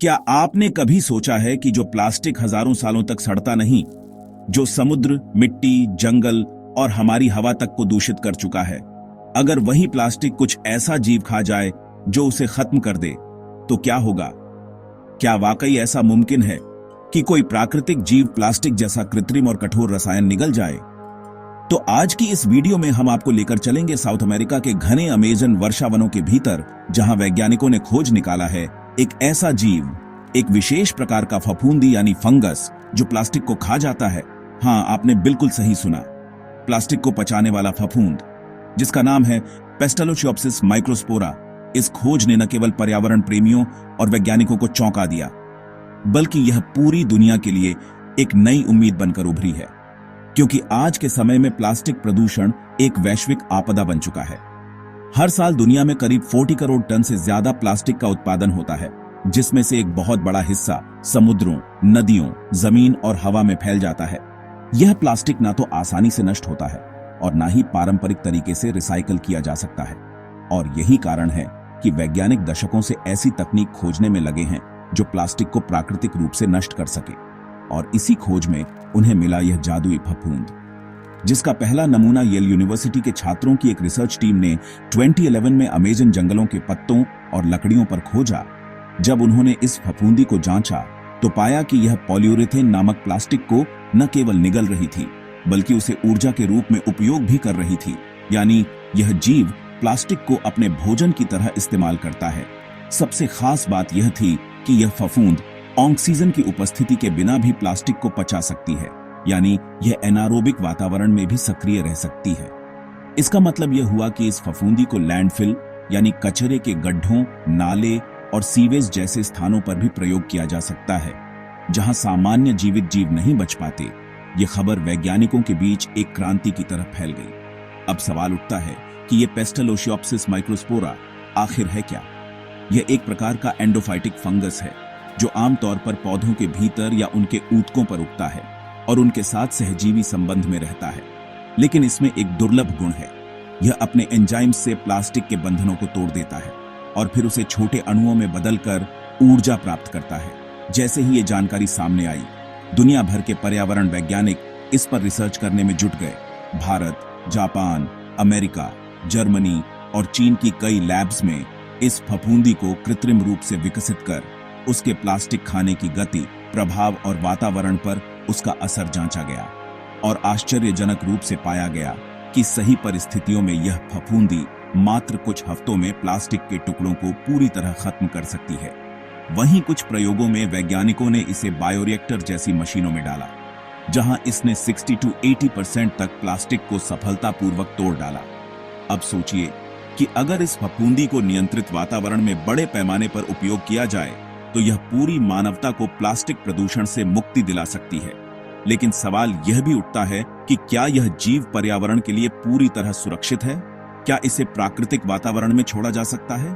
क्या आपने कभी सोचा है कि जो प्लास्टिक हजारों सालों तक सड़ता नहीं, जो समुद्र, मिट्टी, जंगल और हमारी हवा तक को दूषित कर चुका है, अगर वही प्लास्टिक कुछ ऐसा जीव खा जाए जो उसे खत्म कर दे, तो क्या होगा? क्या वाकई ऐसा मुमकिन है कि कोई प्राकृतिक जीव प्लास्टिक जैसा कृत्रिम और कठोर रसायन निगल जाए? तो आज की इस वीडियो में हम आपको लेकर चलेंगे साउथ अमेरिका के घने अमेजन वर्षावनों के भीतर, जहां वैज्ञानिकों ने खोज निकाला है एक ऐसा जीव, एक विशेष प्रकार का फफूंदी यानी फंगस जो प्लास्टिक को खा जाता है। हाँ, आपने बिल्कुल सही सुना, प्लास्टिक को पचाने वाला फफूंद, जिसका नाम है पेस्टलोशियोप्सिस माइक्रोस्पोरा। इस खोज ने न केवल पर्यावरण प्रेमियों और वैज्ञानिकों को चौंका दिया, बल्कि यह पूरी दुनिया के लिए एक नई उम्मीद बनकर उभरी है, क्योंकि आज के समय में प्लास्टिक प्रदूषण एक वैश्विक आपदा बन चुका है। हर साल दुनिया में करीब 40 करोड़ टन से ज्यादा प्लास्टिक का उत्पादन होता है, जिसमें से एक बहुत बड़ा हिस्सा समुद्रों, नदियों, जमीन और हवा में फैल जाता है। यह प्लास्टिक ना तो आसानी से नष्ट होता है और ना ही पारंपरिक तरीके से रिसाइकल किया जा सकता है। और यही कारण है कि वैज्ञानिक दशकों से ऐसी तकनीक खोजने में लगे हैं जो प्लास्टिक को प्राकृतिक रूप से नष्ट कर सके। और इसी खोज में उन्हें मिला यह जादुई फफूंद, जिसका पहला नमूना येल यूनिवर्सिटी के छात्रों की एक रिसर्च टीम ने 2011 में अमेजन जंगलों के पत्तों और लकड़ियों पर खोजा। जब उन्होंने इस फफूंदी को जांचा तो पाया कि यह पॉलीयूरेथेन नामक प्लास्टिक को न केवल निगल रही थी, बल्कि उसे ऊर्जा के रूप में उपयोग भी कर रही थी। यानी यह जीव प्लास्टिक को अपने भोजन की तरह इस्तेमाल करता है। सबसे खास बात यह थी कि यह फफूंद ऑक्सीजन की उपस्थिति के बिना भी प्लास्टिक को पचा सकती है, यानी यह एनारोबिक वातावरण में भी सक्रिय रह सकती है। इसका मतलब यह हुआ कि इस फफूंदी को लैंडफिल यानी कचरे के गड्ढों, नाले और सीवेज जैसे स्थानों पर भी प्रयोग किया जा सकता है, जहां सामान्य जीवित जीव नहीं बच पाते। यह खबर वैज्ञानिकों के बीच एक क्रांति की तरह फैल गई। अब सवाल उठता है कि यह पेस्टलोशियोप्सिस माइक्रोस्पोरा आखिर है क्या? यह एक प्रकार का एंडोफाइटिक फंगस है जो आमतौर पर पौधों के भीतर या उनके ऊतकों पर उगता है और उनके साथ सहजीवी संबंध में रहता है। लेकिन इसमें एक दुर्लभ गुण है, यह अपने एंजाइम्स से प्लास्टिक के बंधनों को तोड़ देता है और फिर उसे छोटे अणुओं में बदलकर ऊर्जा प्राप्त करता है। जैसे ही ये जानकारी सामने आई, दुनिया भर के पर्यावरण वैज्ञानिक इस पर रिसर्च करने में जुट गए। भारत, जापान, अमेरिका, जर्मनी और चीन की कई लैब्स में इस फफूंदी को कृत्रिम रूप से विकसित कर उसके प्लास्टिक खाने की गति, प्रभाव और वातावरण पर उसका असर जांचा गया। और आश्चर्यजनक रूप से पाया गया कि सही परिस्थितियों में यह फफूंदी मात्र कुछ हफ्तों में प्लास्टिक के टुकड़ों को पूरी तरह खत्म कर सकती है। वहीं कुछ प्रयोगों में वैज्ञानिकों ने इसे बायोरिएक्टर जैसी मशीनों में डाला, जहां इसने 60 to 80% तक प्लास्टिक को सफलतापूर्वक तोड़ डाला। अब सोचिए कि अगर इस फफूंदी को नियंत्रित वातावरण में बड़े पैमाने पर उपयोग किया जाए तो यह पूरी मानवता को प्लास्टिक प्रदूषण से मुक्ति दिला सकती है। लेकिन सवाल यह भी उठता है कि क्या यह जीव पर्यावरण के लिए पूरी तरह सुरक्षित है? क्या इसे प्राकृतिक वातावरण में छोड़ा जा सकता है?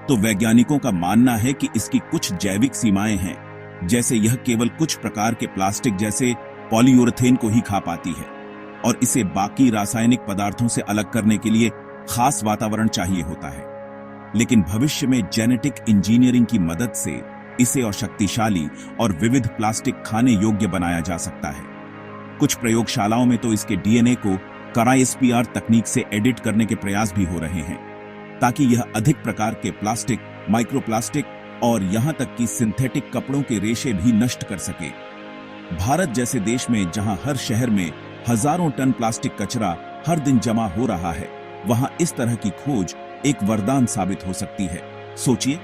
तो वैज्ञानिकों का मानना है कि इसकी कुछ जैविक सीमाएं हैं, जैसे यह केवल कुछ प्रकार के प्लास्टिक जैसे पॉलीयूरेथेन को ही खा पाती है और इसे बाकी रासायनिक पदार्थों से अलग करने के लिए खास वातावरण चाहिए होता है। लेकिन भविष्य में जेनेटिक इंजीनियरिंग की मदद से इसे और शक्तिशाली और विविध प्लास्टिक खाने योग्य बनाया जा सकता है। कुछ प्रयोगशालाओं में तो इसके डीएनए को क्रायोस्पीआर तकनीक से एडिट करने के प्रयास भी हो रहे हैं, ताकि यह अधिक प्रकार के प्लास्टिक, माइक्रोप्लास्टिक और यहां तक कि सिंथेटिक कपड़ों के रेशे भी नष्ट कर सके। भारत जैसे देश में जहां हर शहर में हजारों टन प्लास्टिक कचरा हर दिन जमा हो रहा है, वहां इस तरह की खोज एक वरदान साबित हो सकती है। सोचिए,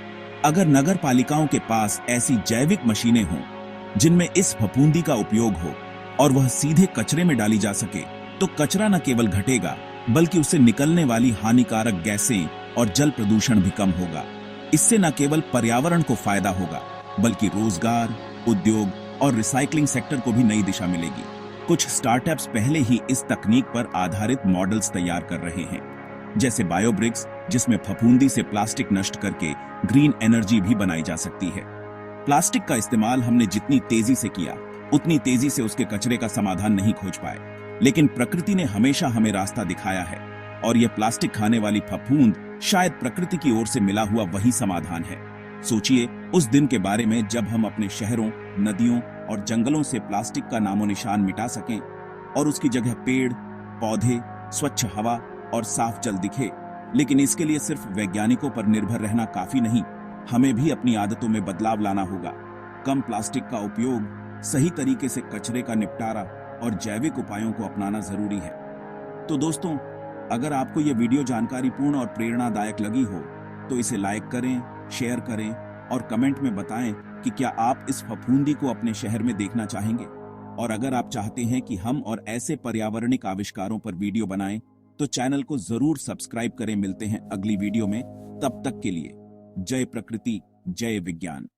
अगर नगर पालिकाओं के पास ऐसी जैविक मशीनें हों जिनमें इस फफूंदी का उपयोग हो और वह सीधे कचरे में डाली जा सके, तो कचरा न केवल घटेगा, बल्कि उससे निकलने वाली हानिकारक गैसें और जल प्रदूषण भी कम होगा। इससे न केवल पर्यावरण को फायदा होगा, बल्कि रोजगार, उद्योग और रिसाइकलिंग सेक्टर को भी नई दिशा मिलेगी। कुछ स्टार्टअप्स पहले ही इस तकनीक पर आधारित मॉडल्स तैयार कर रहे हैं, जैसे बायोब्रिक्स, जिसमें फफूंदी से प्लास्टिक नष्ट करके ग्रीन एनर्जी भी बनाई जा सकती है। प्लास्टिक का इस्तेमाल हमने जितनी तेजी से किया, उतनी तेजी से उसके कचरे का समाधान नहीं खोज पाए, लेकिन प्रकृति ने हमेशा हमें रास्ता दिखाया है और यह प्लास्टिक खाने वाली फफूंद शायद प्रकृति की ओर से मिला हुआ वही समाधान है। सोचिए, उस दिन के बारे में जब हम अपने शहरों, नदियों और जंगलों से प्लास्टिक का नामो निशान मिटा सकें और उसकी जगह पेड़, पौधे, स्वच्छ हवा और साफ जल दिखे। लेकिन इसके लिए सिर्फ वैज्ञानिकों पर निर्भर रहना काफी नहीं, हमें भी अपनी आदतों में बदलाव लाना होगा। कम प्लास्टिक का उपयोग, सही तरीके से कचरे का निपटारा और जैविक उपायों को अपनाना जरूरी है। तो दोस्तों, अगर आपको यह वीडियो जानकारीपूर्ण और प्रेरणादायक लगी हो तो इसे लाइक करें, शेयर करें और कमेंट में बताएं कि क्या आप इस फफूंदी को अपने शहर में देखना चाहेंगे। और अगर आप चाहते हैं कि हम और ऐसे पर्यावरणिक आविष्कारों पर वीडियो बनाएं तो चैनल को जरूर सब्सक्राइब करें। मिलते हैं अगली वीडियो में, तब तक के लिए जय प्रकृति, जय विज्ञान।